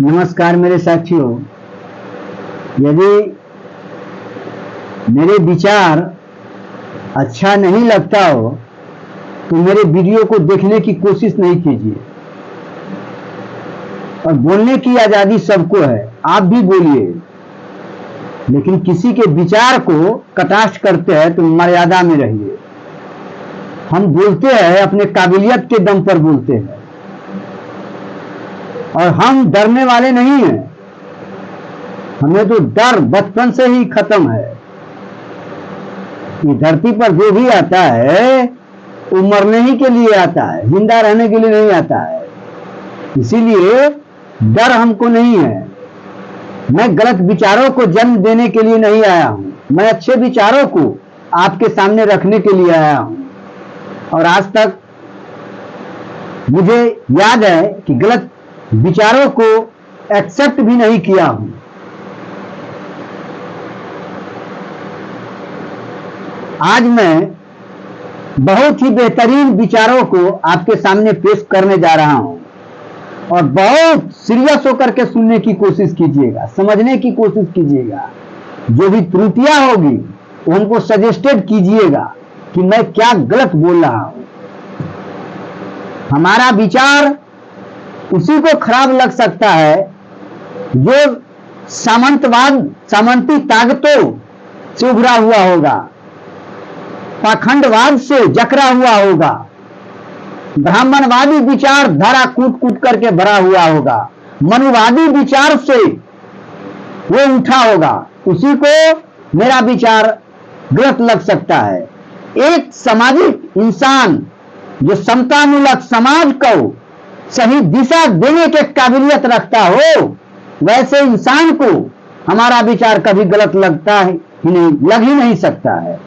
नमस्कार मेरे साथियों। यदि मेरे विचार अच्छा नहीं लगता हो तो मेरे वीडियो को देखने की कोशिश नहीं कीजिए। और बोलने की आजादी सबको है, आप भी बोलिए, लेकिन किसी के विचार को कटाक्ष करते हैं तो मर्यादा में रहिए। हम बोलते हैं अपने काबिलियत के दम पर बोलते हैं और हम डरने वाले नहीं हैं। हमें तो डर बचपन से ही खत्म है। ये धरती पर जो भी आता है वो मरने ही के लिए आता है, जिंदा रहने के लिए नहीं आता है। इसीलिए डर हमको नहीं है। मैं गलत विचारों को जन्म देने के लिए नहीं आया हूं, मैं अच्छे विचारों को आपके सामने रखने के लिए आया हूं। और आज तक मुझे याद है कि गलत विचारों को एक्सेप्ट भी नहीं किया हूं। आज मैं बहुत ही बेहतरीन विचारों को आपके सामने पेश करने जा रहा हूं और बहुत सीरियस होकर के सुनने की कोशिश कीजिएगा, समझने की कोशिश कीजिएगा। जो भी त्रुटियां होगी वो हमको सजेस्टेड कीजिएगा कि मैं क्या गलत बोल रहा हूं। हमारा विचार उसी को खराब लग सकता है जो सामंती ताकतों से उभरा हुआ होगा, पाखंडवाद से जकड़ा हुआ होगा, ब्राह्मणवादी विचार धारा कूट कूट करके भरा हुआ होगा, मनुवादी विचार से वो उठा होगा। उसी को मेरा विचार गलत लग सकता है। एक सामाजिक इंसान जो समतामूलक समाज को सही दिशा देने के काबिलियत रखता हो, वैसे इंसान को हमारा विचार कभी गलत लगता है ही नहीं, लग ही नहीं सकता है।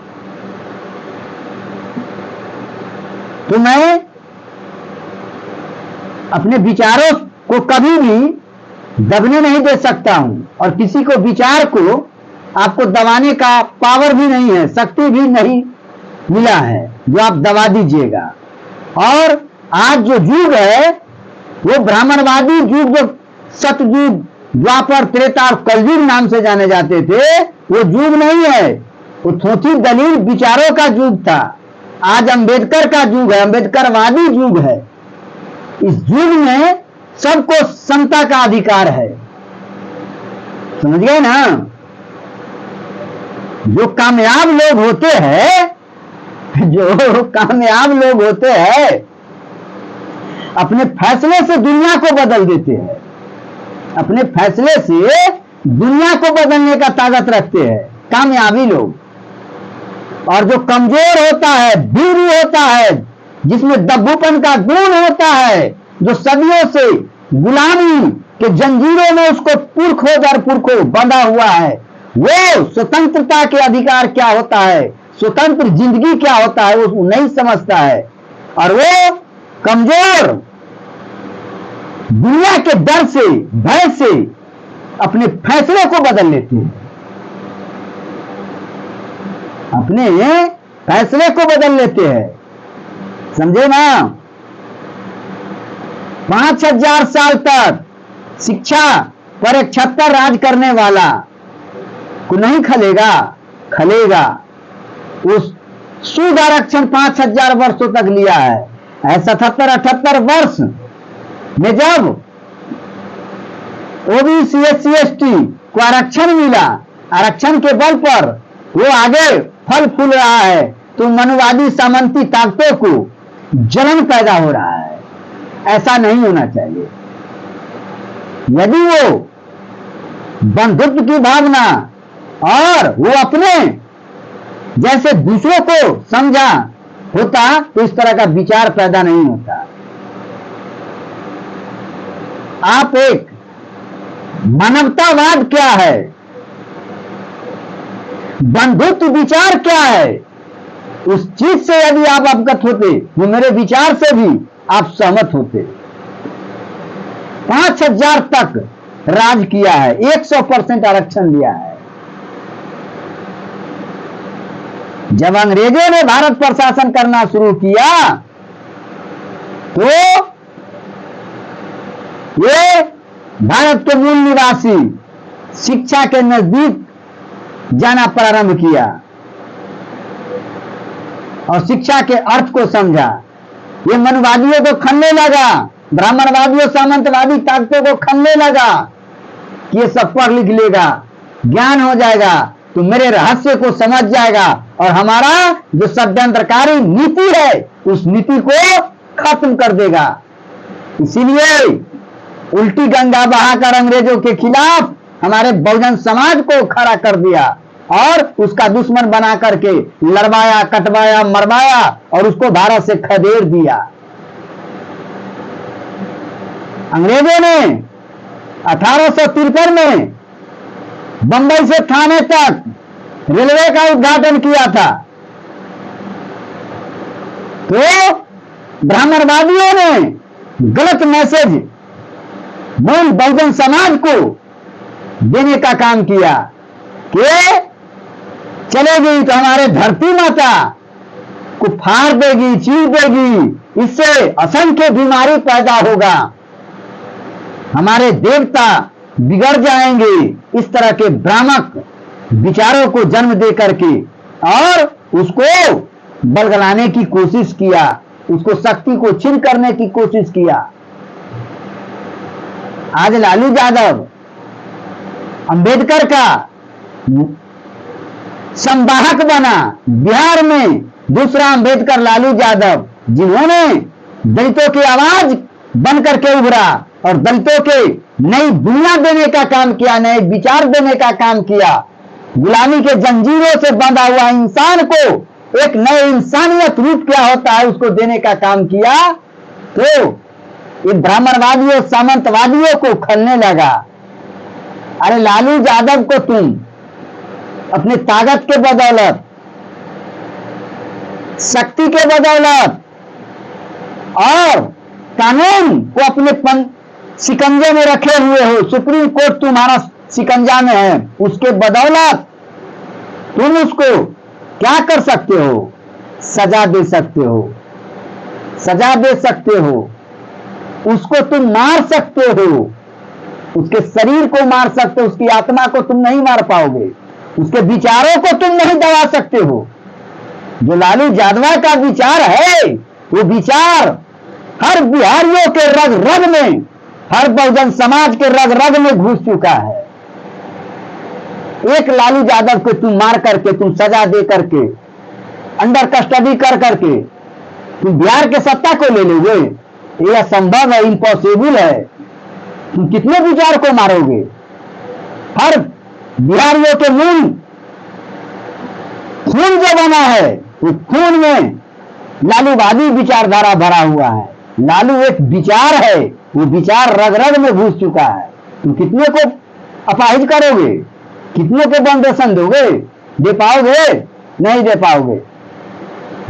तो मैं अपने विचारों को कभी भी दबने नहीं दे सकता हूं और किसी को विचार को आपको दबाने का पावर भी नहीं है, शक्ति भी नहीं मिला है जो आप दबा दीजिएगा। और आज जो युग है वो ब्राह्मणवादी युग, जो सतयुग, द्वापर, त्रेता और कलयुग नाम से जाने जाते थे, वो युग नहीं है, वो थोथी दलील विचारों का युग था। आज अंबेडकर का युग है, अंबेडकरवादी युग है। इस युग में सबको समता का अधिकार है। समझ गए ना? जो कामयाब लोग होते हैं अपने फैसले से दुनिया को बदल देते हैं। अपने फैसले से दुनिया को बदलने का ताकत रखते हैं कामयाबी लोग। और जो कमजोर होता है, भीरू होता है, जिसमें दब्बूपन का गुण होता है, जो सदियों से गुलामी के जंजीरों में उसको पुरखों बंधा हुआ है, वो स्वतंत्रता के अधिकार क्या होता है, स्वतंत्र जिंदगी क्या होता है, वो नहीं समझता है। और वो कमजोर दुनिया के डर से, भय से अपने फैसले को बदल लेते हैं, अपने फैसले को बदल लेते हैं। समझे ना? 5000 साल तक शिक्षा पर एक छत्तर राज करने वाला को नहीं खलेगा। उस शुद्ध आरक्षण 5000 वर्षों तक लिया है। 77-78 वर्ष में जब ओबीसी, SC, ST को आरक्षण मिला, आरक्षण के बल पर वो आगे फल फूल रहा है, तो मनुवादी सामंती ताकतों को जलन पैदा हो रहा है। ऐसा नहीं होना चाहिए। यदि वो बंधुत्व की भावना और वो अपने जैसे दूसरों को समझा होता तो इस तरह का विचार पैदा नहीं होता। आप एक मानवतावाद क्या है, बंधुत्व विचार क्या है, उस चीज से यदि आप अवगत होते तो मेरे विचार से भी आप सहमत होते। 5000 तक राज किया है, 100% आरक्षण दिया है। जब अंग्रेजों ने भारत पर शासन करना शुरू किया तो ये भारत के मूल निवासी शिक्षा के नजदीक जाना प्रारंभ किया और शिक्षा के अर्थ को समझा। ये मनवादियों को खलने लगा, ब्राह्मणवादियों सामंतवादी ताकतों को खलने लगा कि ये सब पढ़ लिख लेगा, ज्ञान हो जाएगा तो मेरे रहस्य को समझ जाएगा और हमारा जो षड्यंत्रकारी नीति है उस नीति को खत्म कर देगा। इसीलिए उल्टी गंगा बहाकर अंग्रेजों के खिलाफ हमारे बहुजन समाज को खड़ा कर दिया और उसका दुश्मन बना करके लड़वाया, कटवाया, मरवाया और उसको भारत से खदेड़ दिया। अंग्रेजों ने 1853 में बंबई से थाने तक रेलवे का उद्घाटन किया था, तो ब्राह्मणवादियों ने गलत मैसेज मूल बहुजन समाज को देने का काम किया कि चलेगी तो हमारे धरती माता को फाड़ देगी, चीर देगी, इससे असंख्य बीमारी पैदा होगा, हमारे देवता बिगड़ जाएंगे। इस तरह के भ्रामक विचारों को जन्म दे करके और उसको बलगलाने की कोशिश किया, उसको शक्ति को छीन करने की कोशिश किया। आज लालू यादव अंबेडकर का संवाहक बना। बिहार में दूसरा अंबेडकर लालू यादव, जिन्होंने दलितों की आवाज बनकर के उभरा और दलितों के नई दुनिया देने का काम किया, नए विचार देने का काम किया, गुलामी के जंजीरों से बंधा हुआ इंसान को एक नए इंसानियत रूप क्या होता है उसको देने का काम किया। तो ये ब्राह्मणवादियों सामंतवादियों को खलने लगा। अरे लालू यादव को तुम अपने ताकत के बदौलत, शक्ति के बदौलत और कानून को अपने शिकंजे में रखे हुए हो, सुप्रीम कोर्ट तुम्हारा शिकंजा में है, उसके बदौलत तुम उसको क्या कर सकते हो? सजा दे सकते हो, सजा दे सकते हो, उसको तुम मार सकते हो, उसके शरीर को मार सकते हो, उसकी आत्मा को तुम नहीं मार पाओगे, उसके विचारों को तुम नहीं दबा सकते हो। जो लालू यादव का विचार है वो विचार हर बिहारियों के रग रग में, हर बहुजन समाज के रग रग में घुस चुका है। एक लालू यादव को तुम मार करके, तुम सजा दे करके, अंडर कस्टडी कर करके तुम बिहार के सत्ता को ले लोगे? यह असंभव है, इम्पॉसिबल है। तुम कितने विचार को मारोगे? हर बिहारियों के मूल खून जो बना है उस खून में लालूवादी विचारधारा भरा हुआ है। लालू एक विचार है, वो विचार रग रग में घुस चुका है। तुम कितने को अपाहिज करोगे? कितने को बंदेशन दोगे? दे पाओगे? नहीं दे पाओगे।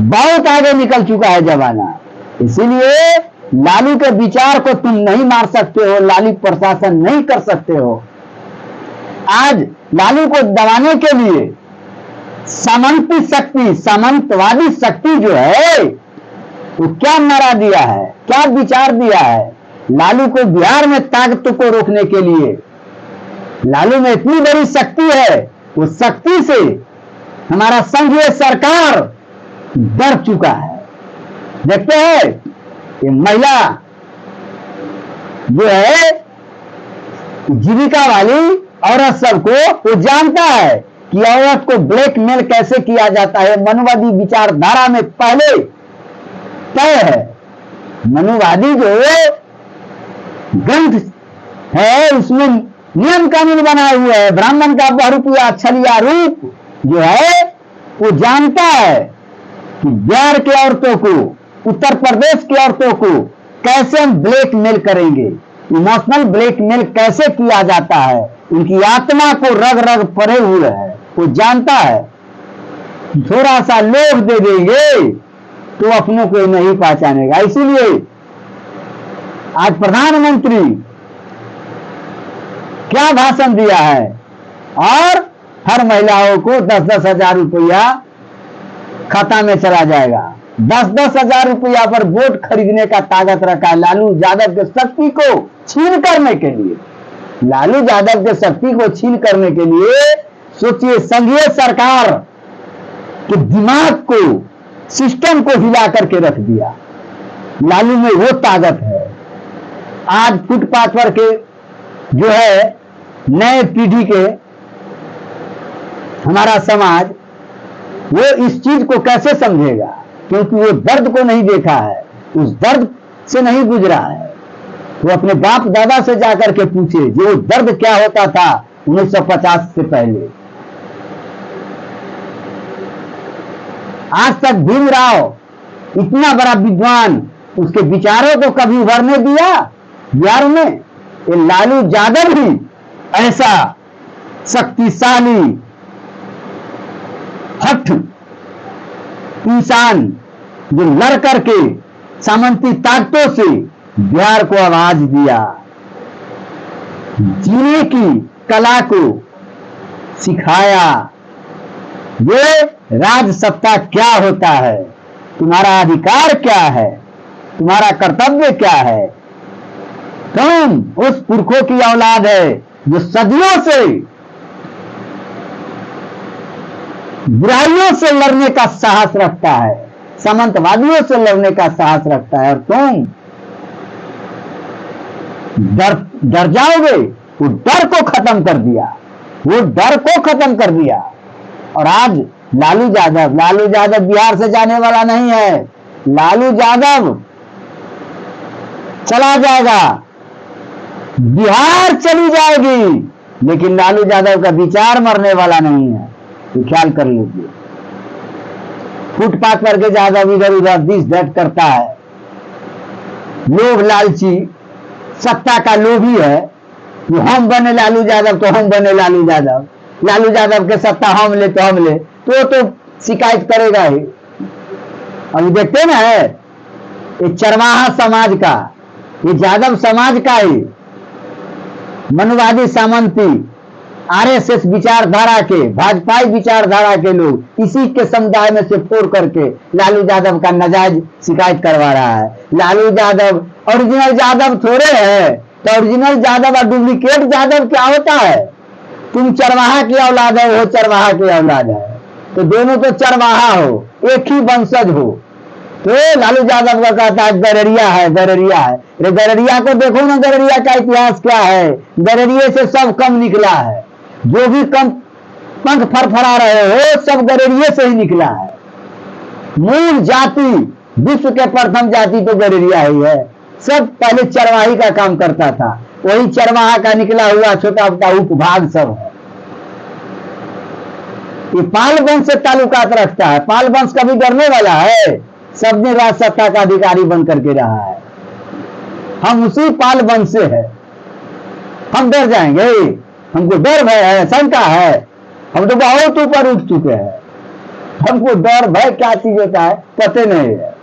बहुत आगे निकल चुका है जमाना। इसीलिए लालू के विचार को तुम नहीं मार सकते हो, लालू प्रशासन नहीं कर सकते हो। आज लालू को दबाने के लिए सामंती शक्ति, सामंतवादी शक्ति जो है वो क्या नारा दिया है, क्या विचार दिया है? लालू को बिहार में ताकतों को रोकने के लिए लालू में इतनी बड़ी शक्ति है, वो शक्ति से हमारा संघीय सरकार डर चुका है। देखते हैं ये महिला जो है जीविका वाली औरत सबको वो जानता है कि औरत को ब्लैकमेल कैसे किया जाता है। मनुवादी विचारधारा में पहले तय है। मनुवादी जो ग्रंथ है उसमें नियम कानून बनाए हुए है। ब्राह्मण का बहुरूपिया छलिया रूप जो है वो जानता है कि बिहार के औरतों को, उत्तर प्रदेश की औरतों को कैसे हम ब्लैकमेल करेंगे, इमोशनल ब्लैकमेल कैसे किया जाता है। उनकी आत्मा को रग रग पड़े हुए है, वो जानता है। थोड़ा सा लोभ दे देंगे तो अपनों को नहीं पहचानेगा। इसीलिए आज प्रधानमंत्री क्या भाषण दिया है और हर महिलाओं को 10-10 हजार रुपया खाता में चला जाएगा। 10-10 हजार रुपया पर वोट खरीदने का ताकत रखा है लालू यादव के शक्ति को छीन करने के लिए। लालू यादव के शक्ति को छीन करने के लिए सोचिए, संघीय सरकार के दिमाग को, सिस्टम को हिला करके रख दिया। लालू में वो ताकत है। आज फुटपाथ पर के जो है नए पीढ़ी के हमारा समाज, वो इस चीज को कैसे समझेगा, क्योंकि वो दर्द को नहीं देखा है, उस दर्द से नहीं गुजरा है। वो अपने बाप दादा से जाकर के पूछे कि वो दर्द क्या होता था 1950 से पहले। आज तक भीमराव इतना बड़ा विद्वान, उसके विचारों को कभी उभरने दिया बिहार में? ये लालू यादव ही ऐसा शक्तिशाली हठ इंसान जो लड़ करके सामंती ताकतों से बिहार को आवाज दिया, जीने की कला को सिखाया। ये राज सत्ता क्या होता है, तुम्हारा अधिकार क्या है, तुम्हारा कर्तव्य क्या है। तुम उस पुरखों की औलाद है जो सदियों से बुराइयों से लड़ने का साहस रखता है, सामंतवादियों से लड़ने का साहस रखता है, और तुम डर जाओगे। वो डर को खत्म कर दिया, वो डर को खत्म कर दिया। और आज लालू यादव बिहार से जाने वाला नहीं है। लालू यादव चला जाएगा, बिहार चली जाएगी, लेकिन लालू यादव का विचार मरने वाला नहीं है, तो ख्याल कर लीजिए। फुटपाथ पर के यादव इधर उधर दिस दैट करता है, लोभ लालची, सत्ता का लोभी है। कि हम बने लालू यादव तो हम बने लालू यादव, लालू यादव के सत्ता हम ले तो हम ले, तो शिकायत करेगा ही। अभी देखते ना है ये चरवाहा समाज का, ये यादव समाज का ही मनुवादी सामंती आरएसएस विचारधारा के, भाजपाई विचारधारा के लोग इसी के समुदाय में से फोड़ करके लालू यादव का नाजायज शिकायत करवा रहा है। लालू यादव ओरिजिनल यादव थोड़े है, तो ओरिजिनल यादव और डुप्लीकेट यादव क्या होता है? तुम चरवाहा की औलाद है, वो चरवाहा की औलाद है, तो दोनों तो चरवाहा हो, एक ही वंशज हो। तो लालू यादव का कहता है गररिया है, गररिया है। अरे गररिया को देखो ना, गररिया का इतिहास क्या है। गररिये से सब कम निकला है, जो भी कम पंख फरफरा रहे हो सब गररिये से ही निकला है। मूल जाति, विश्व के प्रथम जाति तो गररिया ही है। सब पहले चरवाही का काम करता था, वही चरवाहा का निकला हुआ छोटा मोटा उपभाग सब है। ये पाल वंश से ताल्लुकात रखता है। पाल वंश कभी डरने वाला है? सबने राज सत्ता का अधिकारी बन करके रहा है। हम उसी पाल वंश से है, हम डर जाएंगे? हमको डर भय है, शंका है, हम तो बहुत ऊपर उठ चुके हैं। हमको डर भय क्या चीज होता है पता नहीं है।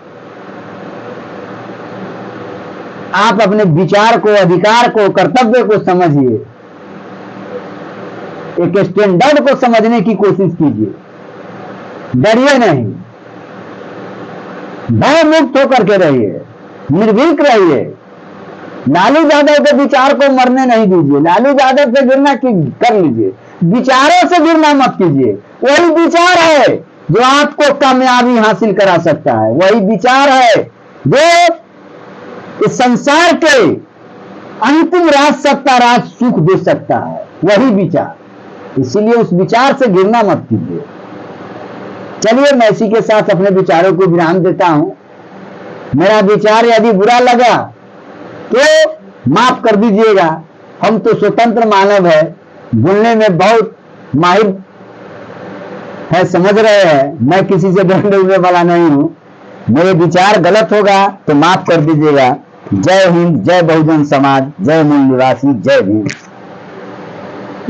आप अपने विचार को, अधिकार को, कर्तव्य को समझिए, एक स्टैंडर्ड को समझने की कोशिश कीजिए। डरिए नहीं, भय मुक्त होकर के रहिए, निर्भीक रहिए। लालू यादव के विचार को मरने नहीं दीजिए। लालू यादव से गिरना कर लीजिए, विचारों से गिरना मत कीजिए। वही विचार है जो आपको कामयाबी हासिल करा सकता है, वही विचार है जो इस संसार के अंतिम राज सत्ता, राज सुख दे सकता है, वही विचार। इसीलिए उस विचार से गिरना मत कीजिए। चलिए मैं इसी के साथ अपने विचारों को विराम देता हूं। मेरा विचार यदि बुरा लगा तो माफ कर दीजिएगा। हम तो स्वतंत्र मानव है, बोलने में बहुत माहिर है, समझ रहे हैं। मैं किसी से डरने वाला नहीं हूं। मेरे विचार गलत होगा तो माफ कर दीजिएगा। जय हिंद, जय बहुजन समाज, जय मूल निवासी, जय भीम।